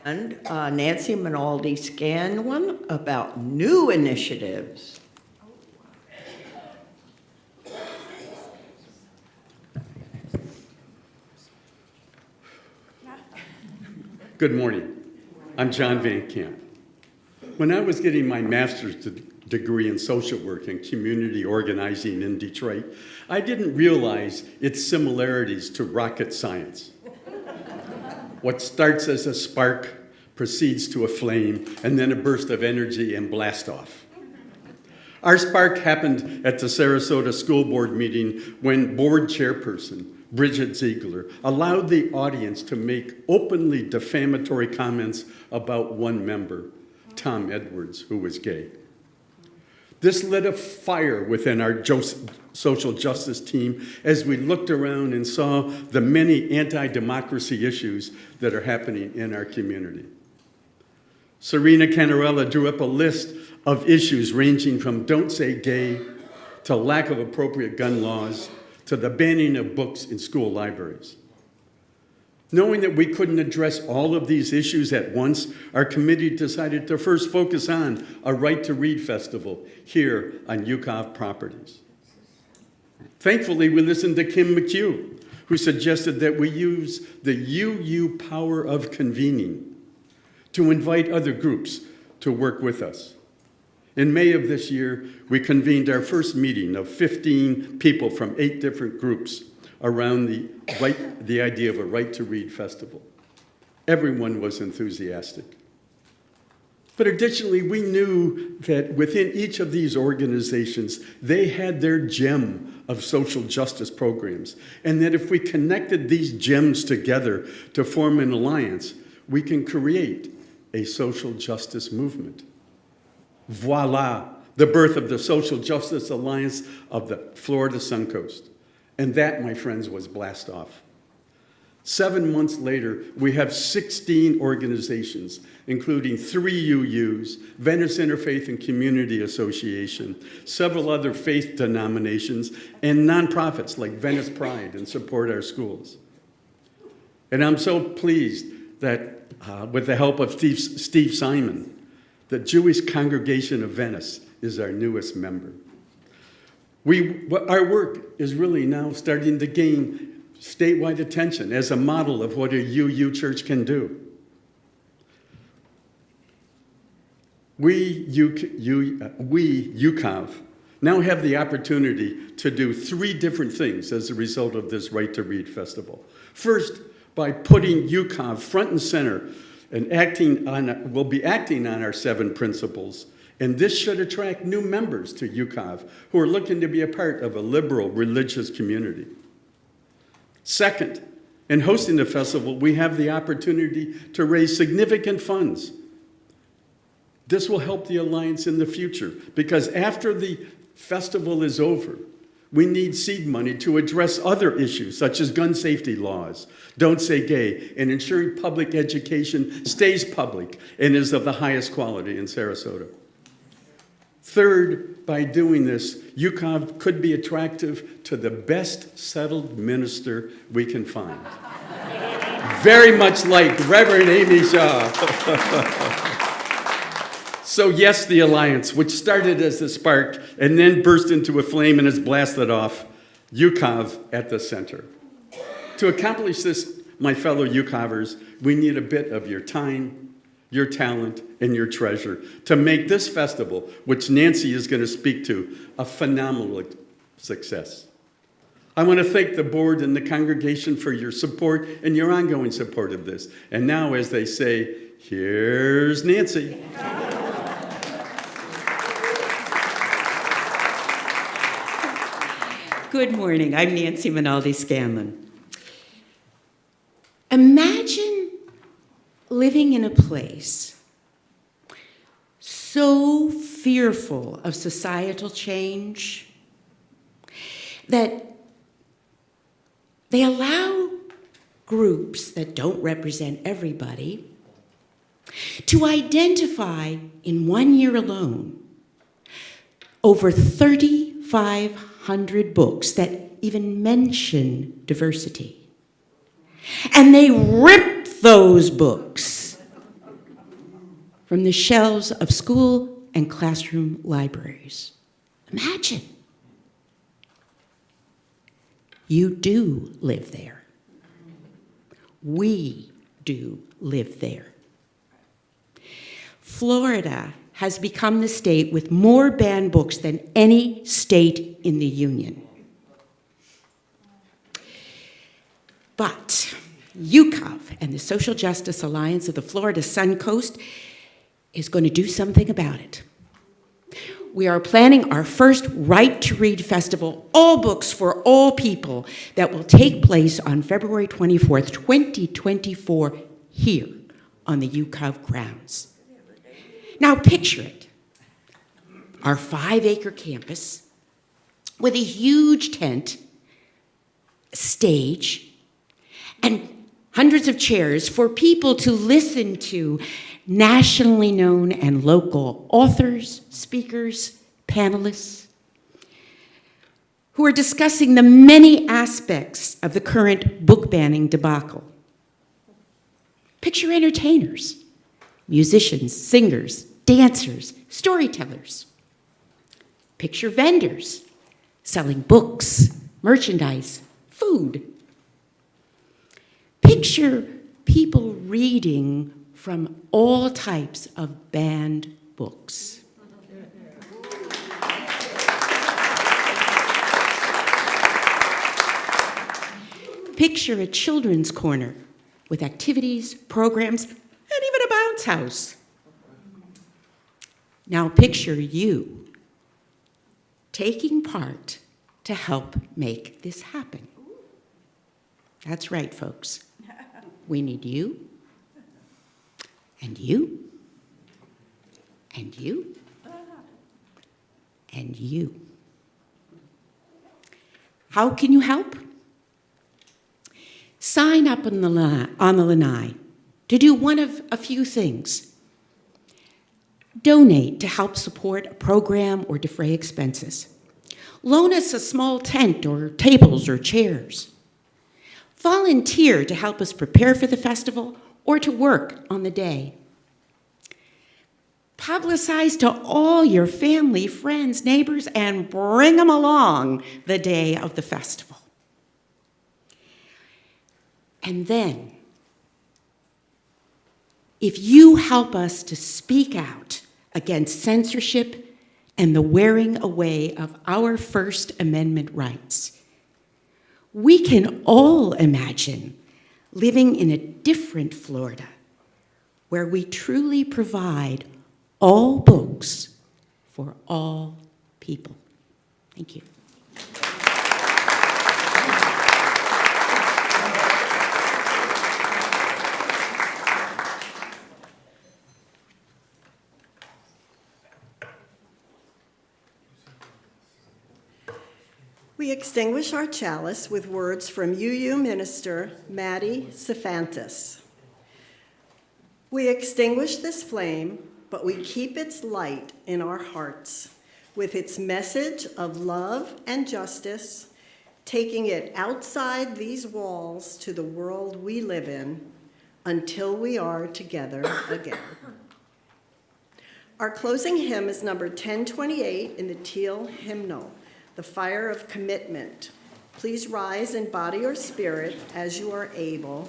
And Nancy Minaldi scanned one about new initiatives. Good morning. I'm John Van Camp. When I was getting my master's degree in social work and community organizing in Detroit, I didn't realize its similarities to rocket science. What starts as a spark proceeds to a flame, and then a burst of energy and blast off. Our spark happened at the Sarasota School Board meeting when board chairperson Bridget Ziegler allowed the audience to make openly defamatory comments about one member, Tom Edwards, who was gay. This lit a fire within our social justice team as we looked around and saw the many anti-democracy issues that are happening in our community. Serena Canarella drew up a list of issues ranging from don't say gay to lack of appropriate gun laws to the banning of books in school libraries. Knowing that we couldn't address all of these issues at once, our committee decided to first focus on a Right to Read festival here on UCOV properties. Thankfully, we listened to Kim McHugh, who suggested that we use the UU power of convening to invite other groups to work with us. In May of this year, we convened our first meeting of 15 people from 8 different groups around the idea of a Right to Read festival. Everyone was enthusiastic. But additionally, we knew that within each of these organizations, they had their gem of social justice programs, and that if we connected these gems together to form an alliance, we can create a social justice movement. Voila, the birth of the Social Justice Alliance of the Florida Suncoast. And that, my friends, was blast off. 7 months later, we have 16 organizations, including 3 UUs, Venice Interfaith and Community Association, several other faith denominations, and nonprofits like Venice Pride and Support Our Schools. And I'm so pleased that with the help of Steve Simon, the Jewish Congregation of Venice is our newest member. Our work is really now starting to gain statewide attention as a model of what a UU church can do. We, UCOV, now have the opportunity to do 3 different things as a result of this Right to Read Festival. First, by putting UCOV front and center and we'll be acting on our 7 principles. And this should attract new members to UCOV who are looking to be a part of a liberal religious community. Second, in hosting the festival, we have the opportunity to raise significant funds. This will help the Alliance in the future because after the festival is over, we need seed money to address other issues such as gun safety laws, Don't Say Gay, and ensuring public education stays public and is of the highest quality in Sarasota. Third, by doing this, UCOV could be attractive to the best settled minister we can find. Very much like Reverend Amy Shaw. So yes, the Alliance, which started as a spark and then burst into a flame and has blasted off, UCOV at the center. To accomplish this, my fellow UCOVers, we need a bit of your time, your talent, and your treasure to make this festival, which Nancy is going to speak to, a phenomenal success. I want to thank the board and the congregation for your support and your ongoing support of this. And now, as they say, here's Nancy. Good morning. I'm Nancy Minaldi Scanlon. Imagine living in a place so fearful of societal change that they allow groups that don't represent everybody to identify in 1 year alone over 3,500 books that even mention diversity. And they rip those books from the shelves of school and classroom libraries. Imagine. You do live there. We do live there. Florida has become the state with more banned books than any state in the Union. But UCOV and the Social Justice Alliance of the Florida Suncoast is going to do something about it. We are planning our first Right to Read Festival, All Books for All People, that will take place on February 24th, 2024, here on the UCOV grounds. Now picture it. Our 5-acre campus with a huge tent, stage, and hundreds of chairs for people to listen to nationally known and local authors, speakers, panelists, who are discussing the many aspects of the current book banning debacle. Picture entertainers, musicians, singers, dancers, storytellers. Picture vendors selling books, merchandise, food. Picture people reading from all types of banned books. Picture a children's corner with activities, programs, and even a bounce house. Now picture you taking part to help make this happen. That's right, folks. We need you, And you. And you. And you. How can you help? Sign up on the lanai to do one of a few things. Donate to help support a program or defray expenses. Loan us a small tent or tables or chairs. Volunteer to help us prepare for the festival or to work on the day. Publicize to all your family, friends, neighbors, and bring them along the day of the festival. And then, if you help us to speak out against censorship and the wearing away of our First Amendment rights, we can all imagine living in a different Florida where we truly provide all books for all people. Thank you. We extinguish our chalice with words from UU Minister Maddie Cefantis. We extinguish this flame, but we keep its light in our hearts with its message of love and justice, taking it outside these walls to the world we live in until we are together again. Our closing hymn is number 1028 in the teal hymnal, The Fire of Commitment. Please rise in body or spirit as you are able.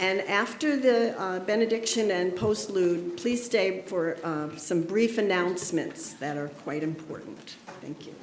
And after the benediction and postlude, please stay for some brief announcements that are quite important. Thank you.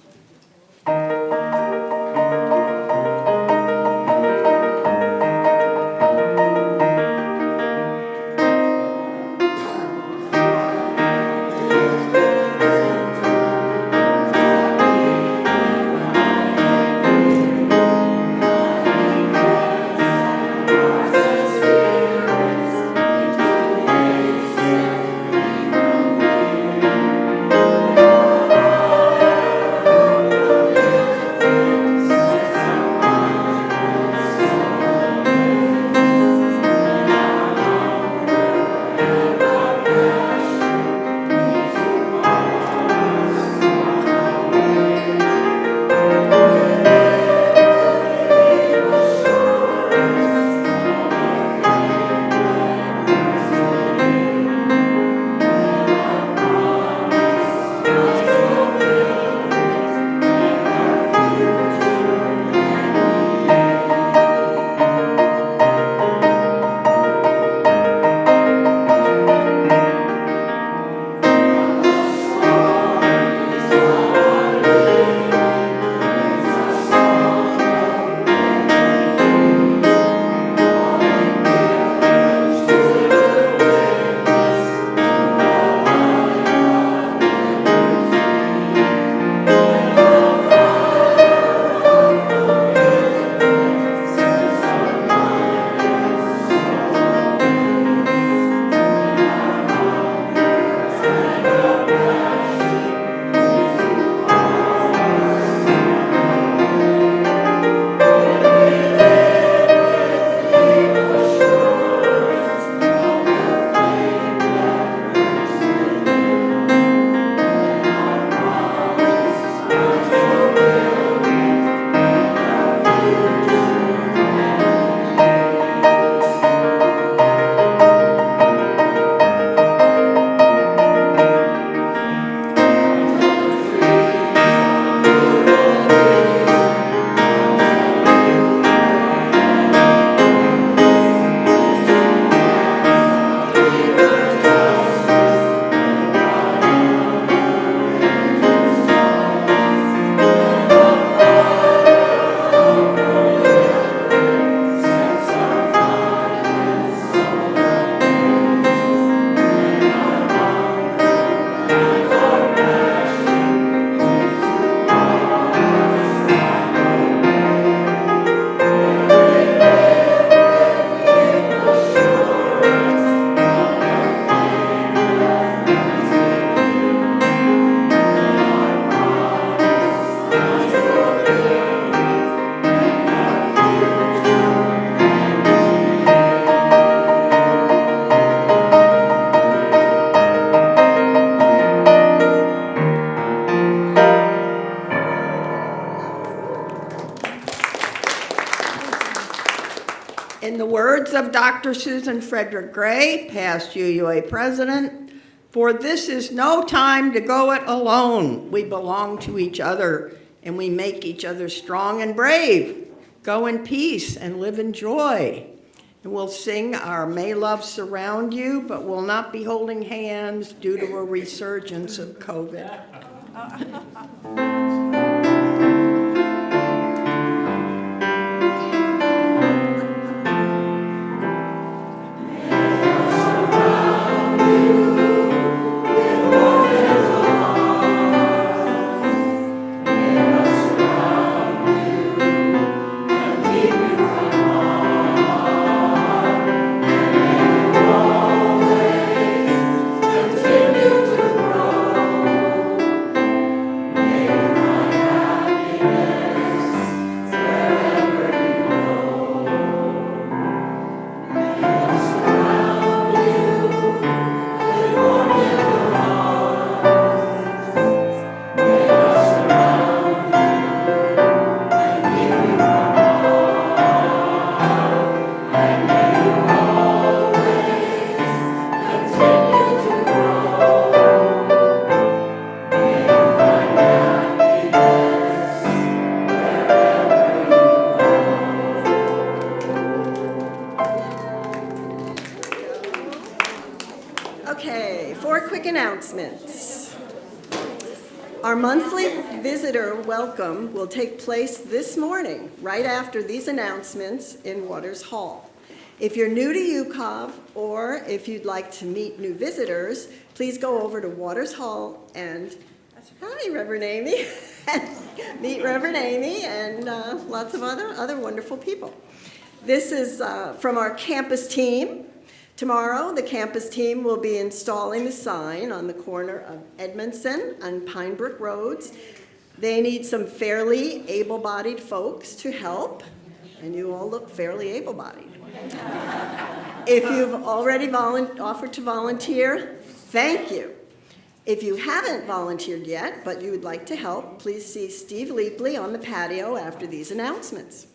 of Dr. Susan Frederick Gray, past UUA president, for this is no time to go it alone. We belong to each other, and we make each other strong and brave. Go in peace and live in joy. And we'll sing our May Love Surround You, but we'll not be holding hands due to a resurgence of COVID. Okay, 4 quick announcements. Our monthly visitor welcome will take place this morning, right after these announcements in Waters Hall. If you're new to UCOV, or if you'd like to meet new visitors, please go over to Waters Hall and, hi, Reverend Amy, meet Reverend Amy and lots of other wonderful people. This is from our campus team. Tomorrow, the campus team will be installing the sign on the corner of Edmondson and Pine Brook Roads. They need some fairly able-bodied folks to help, and you all look fairly able-bodied. If you've already offered to volunteer, thank you. If you haven't volunteered yet, but you would like to help, please see Steve Leapley on the patio after these announcements.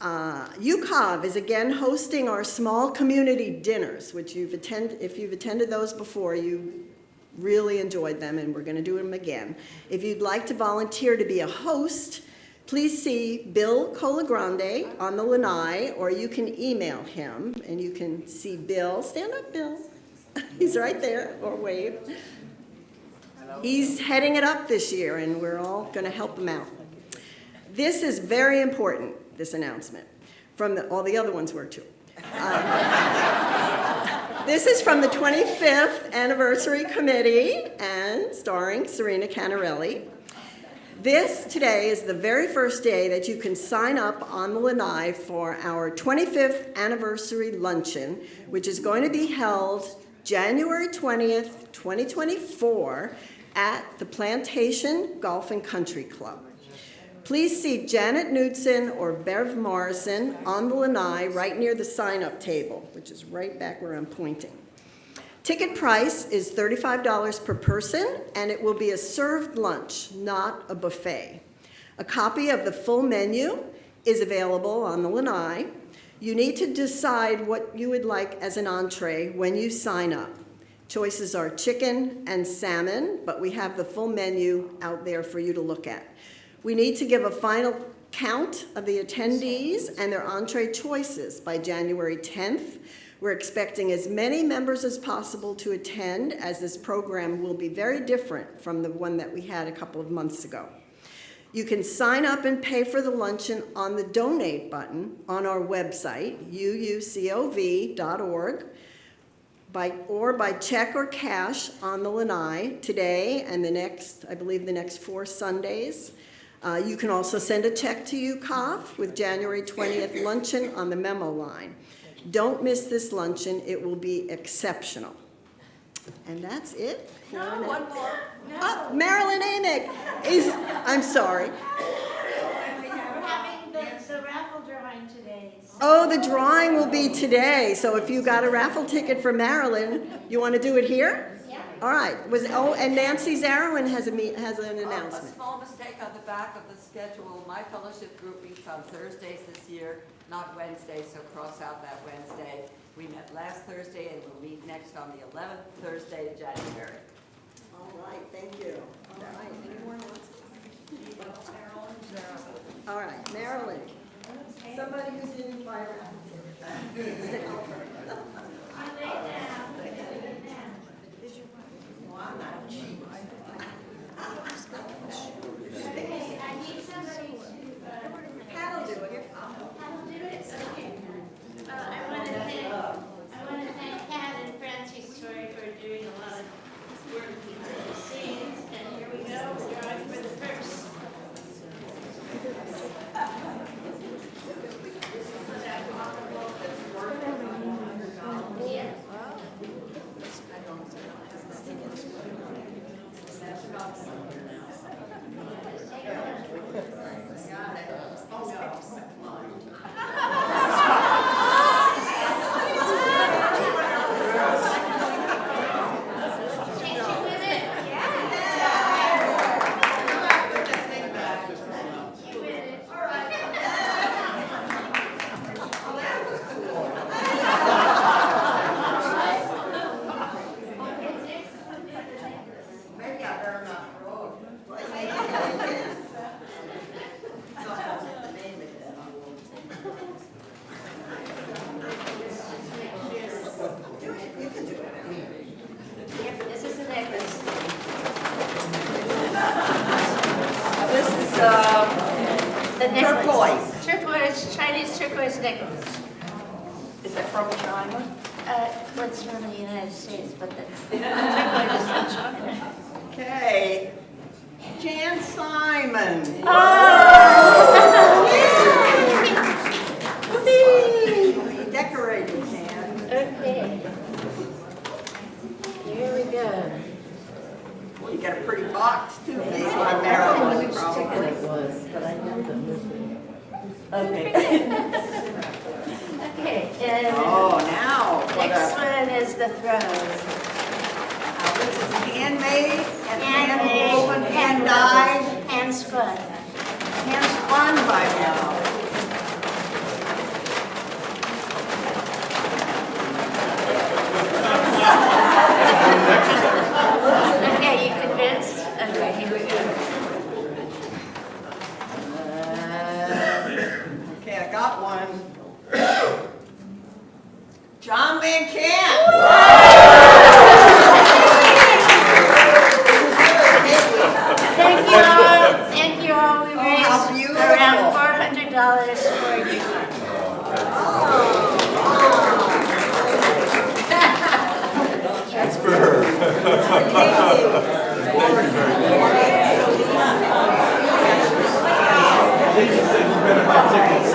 UCOV is again hosting our small community dinners, which if you've attended those before, you really enjoyed them, and we're going to do them again. If you'd like to volunteer to be a host, please see Bill Colagrande on the lanai, or you can email him, and you can see Bill. Stand up, Bill. He's right there, or wave. He's heading it up this year, and we're all going to help him out. This is very important, this announcement. All the other ones were too. This is from the 25th Anniversary Committee and starring Serena Canarelli. This today is the very first day that you can sign up on the lanai for our 25th Anniversary Luncheon, which is going to be held January 20th, 2024 at the Plantation Golf and Country Club. Please see Janet Knudsen or Bev Morrison on the lanai right near the sign-up table, which is right back where I'm pointing. Ticket price is $35 per person, and it will be a served lunch, not a buffet. A copy of the full menu is available on the lanai. You need to decide what you would like as an entree when you sign up. Choices are chicken and salmon, but we have the full menu out there for you to look at. We need to give a final count of the attendees and their entree choices by January 10th. We're expecting as many members as possible to attend, as this program will be very different from the one that we had a couple of months ago. You can sign up and pay for the luncheon on the donate button on our website, uucov.org, or by check or cash on the lanai today and the next 4 Sundays. You can also send a check to UCOV with January 20th luncheon on the memo line. Don't miss this luncheon. It will be exceptional. And that's it. No, one more. No. Oh, Marilyn Amick I'm sorry. We're having the raffle drawing today. Oh, the drawing will be today. So if you got a raffle ticket for Marilyn, you want to do it here? Yeah. All right. And Nancy Zarowin has an announcement. A small mistake on the back of the schedule. My fellowship group meets on Thursdays this year, not Wednesday, so cross out that Wednesday. We met last Thursday and we'll meet next on the 11th Thursday of January. All right, thank you. All right, any more announcements? All right, Marilyn. Somebody who's in fire. That'll do it. That'll do it? Okay. I want to thank Pat and Francie Story for doing a lot of work behind the scenes. And here we go, we're drawing for the first. Yeah. This is the necklace. This is the necklace. Turquoise, Chinese turquoise necklace. Is that from China? Well, it's from the United States, but the turquoise is from China. Okay. Jan Simon. Whoopee! Decorated, Jan. Okay. Here we go. Well, you got a pretty box too. These are Maryland, probably. It was, but I know them missing. Okay. Okay, and Oh, now. what next a- one is the throne. This is handmade and Handmade, hand-woven, hand-dyed, hand spun. hand-spun by now. Okay, you convinced? Okay, here we go. Okay, I got one. John Van Camp. Thank you all, thank you all. We how raised beautiful. around $400 for you. That's for her. Thank you very much. Ladies, you better buy tickets.